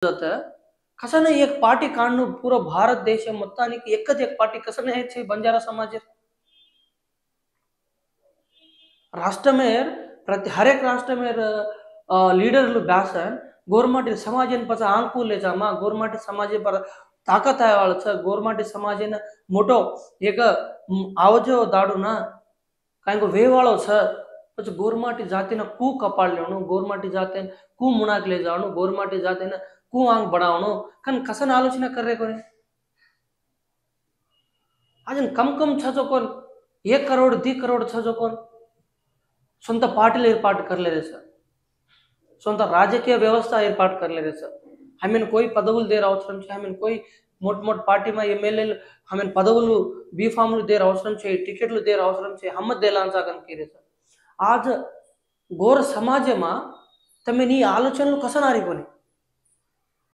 होतं. कसं नाही एक पार्टी काढणं पुरं भारत देश మొత్తానికి एकच एक पार्टी कसं नाही आहे बंजारा समाज राष्ट्र में प्रति हर एक राष्ट्र में लीडर ब्यासन गोरमाटी समाज पच आंकू ले जा मा गोरमाटी समाज पर ताकत आहे वाळच गोरमाटी समाज मोटो एक आवजो दाडू ना कांको वेवाळो छ પછી ગોરમાટી જાતિના કુ કપાળ લેવાનું ગોરમાટી જાતે કુ મુણાક ले जावणो ગોરમાટી જાતિના કુ આંગ बढ़ावणो कन कसन आलोचना करे कोने आज कम कम छजो कोन 1 करोड़ 2 करोड़ छजो कोन సొంత పార్టీలు ఏర్పాటు करलेले सर సొంత రాజకీయ వ్యవస్థ ఏర్పాటు करलेले सर हमें कोई పదవులు దేర్ అవసరం చే हमें कोई मोट मोट पार्टी में एमएलए हमें పదవులు बी ఫార్మ్లు దేర్ అవసరం చే టికెట్లు దేర్ అవసరం చే हम देलांचा कन केरे सर आज गोर समाज में तमे नी आलोचनలు कसं नारी कोनी